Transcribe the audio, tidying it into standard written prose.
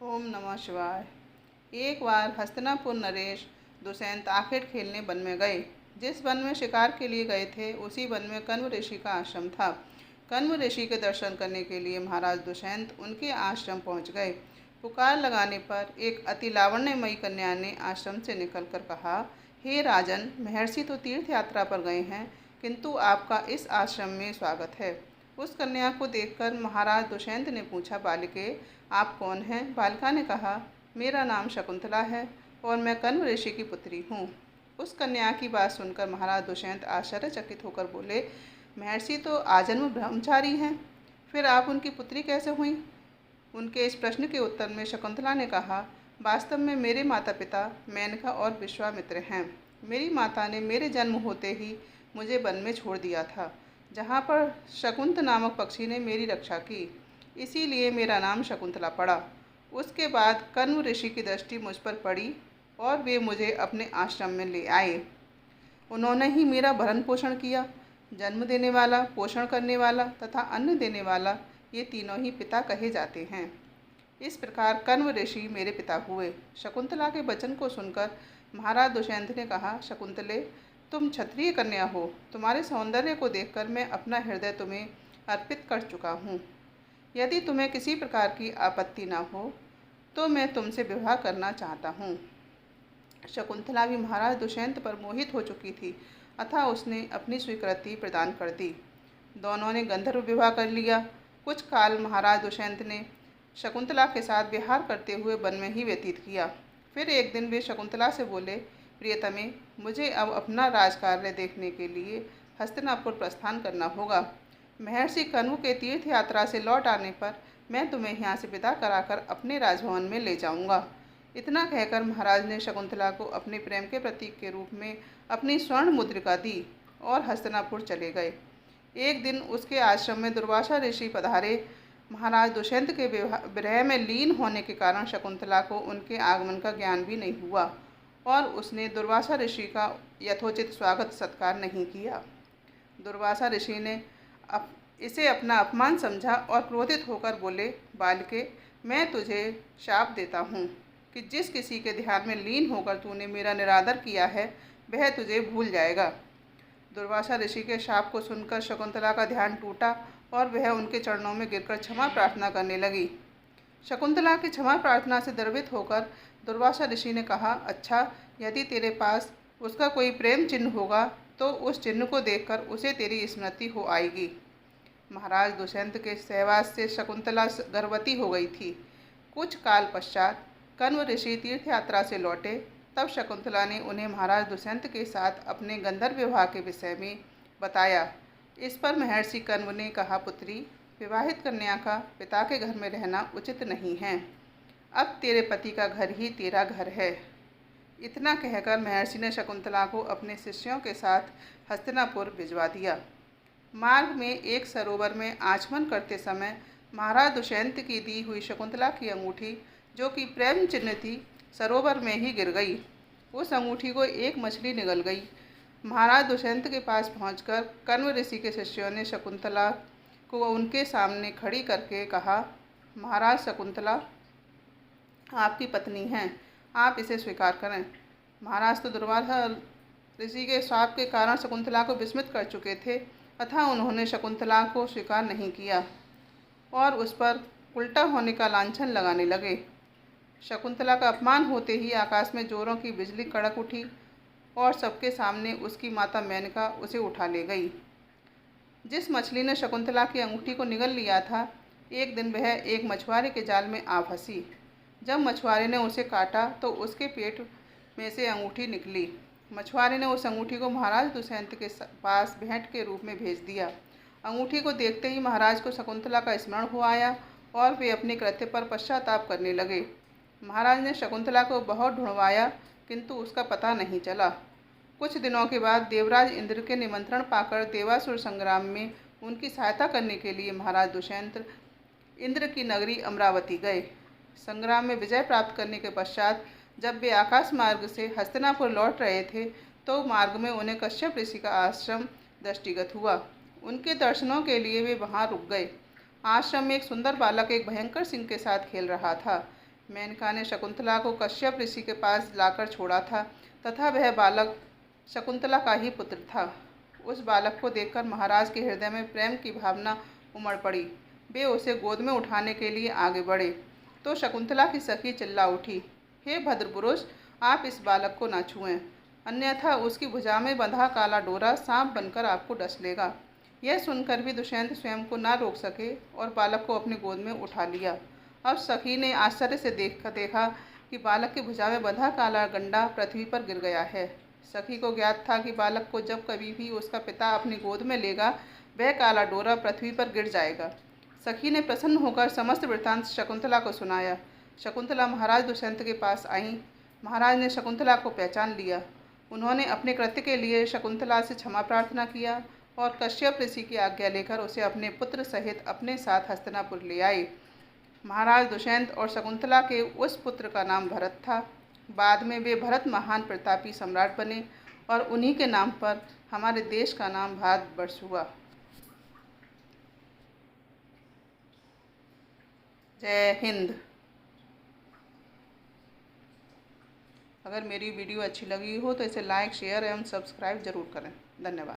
ओम नमः शिवाय। एक बार हस्तिनापुर नरेश दुष्यंत आखेट खेलने वन में गए। जिस वन में शिकार के लिए गए थे उसी वन में कण्व ऋषि का आश्रम था। कण्व ऋषि के दर्शन करने के लिए महाराज दुष्यंत उनके आश्रम पहुंच गए। पुकार लगाने पर एक अति लावण्यमयी कन्या ने आश्रम से निकलकर कहा, हे राजन, महर्षि तो तीर्थ यात्रा पर गए हैं, किंतु आपका इस आश्रम में स्वागत है। उस कन्या को देखकर महाराज दुष्यंत ने पूछा, बालिके, आप कौन हैं? बालिका ने कहा, मेरा नाम शकुंतला है और मैं कण्व ऋषि की पुत्री हूँ। उस कन्या की बात सुनकर महाराज दुष्यंत आश्चर्यचकित होकर बोले, महर्षि तो आजन्म ब्रह्मचारी हैं, फिर आप उनकी पुत्री कैसे हुई? उनके इस प्रश्न के उत्तर में शकुंतला ने कहा, वास्तव में मेरे माता पिता मेनका और विश्वामित्र हैं। मेरी माता ने मेरे जन्म होते ही मुझे वन में छोड़ दिया था, जहाँ पर शकुंत नामक पक्षी ने मेरी रक्षा की, इसीलिए मेरा नाम शकुंतला पड़ा। उसके बाद कण्व ऋषि की दृष्टि मुझ पर पड़ी और वे मुझे अपने आश्रम में ले आए। उन्होंने ही मेरा भरण पोषण किया। जन्म देने वाला, पोषण करने वाला तथा अन्न देने वाला, ये तीनों ही पिता कहे जाते हैं। इस प्रकार कण्व ऋषि मेरे पिता हुए। शकुंतला के वचन को सुनकर महाराज दुष्यंत ने कहा, शकुंतले, तुम क्षत्रिय कन्या हो। तुम्हारे सौंदर्य को देखकर मैं अपना हृदय तुम्हें अर्पित कर चुका हूँ। यदि तुम्हें किसी प्रकार की आपत्ति न हो तो मैं तुमसे विवाह करना चाहता हूँ। शकुंतला भी महाराज दुष्यंत पर मोहित हो चुकी थी, अतः उसने अपनी स्वीकृति प्रदान कर दी। दोनों ने गंधर्व विवाह कर लिया। कुछ काल महाराज दुष्यंत ने शकुंतला के साथ विहार करते हुए वन में ही व्यतीत किया। फिर एक दिन वे शकुंतला से बोले, प्रियतमे, मुझे अब अपना राजकार्य देखने के लिए हस्तिनापुर प्रस्थान करना होगा। महर्षि कण्व के तीर्थ यात्रा से लौट आने पर मैं तुम्हें यहाँ से विदा कराकर अपने राजभवन में ले जाऊँगा। इतना कहकर महाराज ने शकुंतला को अपने प्रेम के प्रतीक के रूप में अपनी स्वर्ण मुद्रिका दी और हस्तिनापुर चले गए। एक दिन उसके आश्रम में दुर्वासा ऋषि पधारे। महाराज दुष्यंत के विरह में लीन होने के कारण शकुंतला को उनके आगमन का ज्ञान भी नहीं हुआ और उसने दुर्वासा ऋषि का यथोचित स्वागत सत्कार नहीं किया। दुर्वासा ऋषि ने इसे अपना अपमान समझा और क्रोधित होकर बोले, बालिके, मैं तुझे शाप देता हूँ कि जिस किसी के ध्यान में लीन होकर तूने मेरा निरादर किया है वह तुझे भूल जाएगा। दुर्वासा ऋषि के शाप को सुनकर शकुंतला का ध्यान टूटा और वह उनके चरणों में गिरकर क्षमा प्रार्थना करने लगी। शकुंतला की क्षमा प्रार्थना से द्रवित होकर दुर्वासा ऋषि ने कहा, अच्छा, यदि तेरे पास उसका कोई प्रेम चिन्ह होगा तो उस चिन्ह को देखकर उसे तेरी स्मृति हो आएगी। महाराज दुष्यंत के सहवास से शकुंतला गर्भवती हो गई थी। कुछ काल पश्चात कण्व ऋषि तीर्थ यात्रा से लौटे। तब शकुंतला ने उन्हें महाराज दुष्यंत के साथ अपने गंधर्व विवाह के विषय में बताया। इस पर महर्षि कण्व ने कहा, पुत्री, विवाहित कन्या का पिता के घर में रहना उचित नहीं है। अब तेरे पति का घर ही तेरा घर है। इतना कहकर महर्षि ने शकुंतला को अपने शिष्यों के साथ हस्तिनापुर भिजवा दिया। मार्ग में एक सरोवर में आचमन करते समय महाराज दुष्यंत की दी हुई शकुंतला की अंगूठी, जो कि प्रेम चिन्ह थी, सरोवर में ही गिर गई। उस अंगूठी को एक मछली निगल गई। महाराज दुष्यंत के पास पहुंचकर कण्व ऋषि के शिष्यों ने शकुंतला को उनके सामने खड़ी करके कहा, महाराज, शकुंतला आपकी पत्नी हैं, आप इसे स्वीकार करें। महाराज तो दुर्वासा ऋषि के श्राप के कारण शकुंतला को विस्मित कर चुके थे, अतः उन्होंने शकुंतला को स्वीकार नहीं किया और उस पर उल्टा होने का लांछन लगाने लगे। शकुंतला का अपमान होते ही आकाश में जोरों की बिजली कड़क उठी और सबके सामने उसकी माता मेनका उसे उठा ले गई। जिस मछली ने शकुंतला की अंगूठी को निगल लिया था, एक दिन वह एक मछुआरे के जाल में आ फंसी। जब मछुआरे ने उसे काटा तो उसके पेट में से अंगूठी निकली। मछुआरे ने उस अंगूठी को महाराज दुष्यंत के पास भेंट के रूप में भेज दिया। अंगूठी को देखते ही महाराज को शकुंतला का स्मरण हो आया और वे अपने कृत्य पर पश्चाताप करने लगे। महाराज ने शकुंतला को बहुत ढूंढवाया, किंतु उसका पता नहीं चला। कुछ दिनों के बाद देवराज इंद्र के निमंत्रण पाकर देवासुर संग्राम में उनकी सहायता करने के लिए महाराज दुष्यंत इंद्र की नगरी अमरावती गए। संग्राम में विजय प्राप्त करने के पश्चात जब वे आकाश मार्ग से हस्तिनापुर लौट रहे थे तो मार्ग में उन्हें कश्यप ऋषि का आश्रम दृष्टिगत हुआ। उनके दर्शनों के लिए वे वहां रुक गए। आश्रम में एक सुंदर बालक एक भयंकर सिंह के साथ खेल रहा था। मेनका ने शकुंतला को कश्यप ऋषि के पास लाकर छोड़ा था तथा वह बालक शकुंतला का ही पुत्र था। उस बालक को देखकर महाराज के हृदय में प्रेम की भावना उमड़ पड़ी। वे उसे गोद में उठाने के लिए आगे बढ़े तो शकुंतला की सखी चिल्ला उठी, हे भद्रपुरुष, आप इस बालक को न छुएं, अन्यथा उसकी भुजा में बंधा काला डोरा सांप बनकर आपको डस लेगा। यह सुनकर भी दुष्यंत स्वयं को न रोक सके और बालक को अपनी गोद में उठा लिया। अब सखी ने आश्चर्य से देखा कि बालक की भुजा में बंधा काला गंडा पृथ्वी पर गिर गया है। सखी को ज्ञात था कि बालक को जब कभी भी उसका पिता अपनी गोद में लेगा, वह काला डोरा पृथ्वी पर गिर जाएगा। सखी ने प्रसन्न होकर समस्त वृत्तांत शकुंतला को सुनाया। शकुंतला महाराज दुष्यंत के पास आई। महाराज ने शकुंतला को पहचान लिया। उन्होंने अपने कृत्य के लिए शकुंतला से क्षमा प्रार्थना किया और कश्यप ऋषि की आज्ञा लेकर उसे अपने पुत्र सहित अपने साथ हस्तिनापुर ले आए। महाराज दुष्यंत और शकुंतला के उस पुत्र का नाम भरत था। बाद में वे भरत महान प्रतापी सम्राट बने और उन्हीं के नाम पर हमारे देश का नाम भारतवर्ष हुआ। जय हिंद। अगर मेरी वीडियो अच्छी लगी हो तो इसे लाइक, शेयर एवं सब्सक्राइब जरूर करें। धन्यवाद।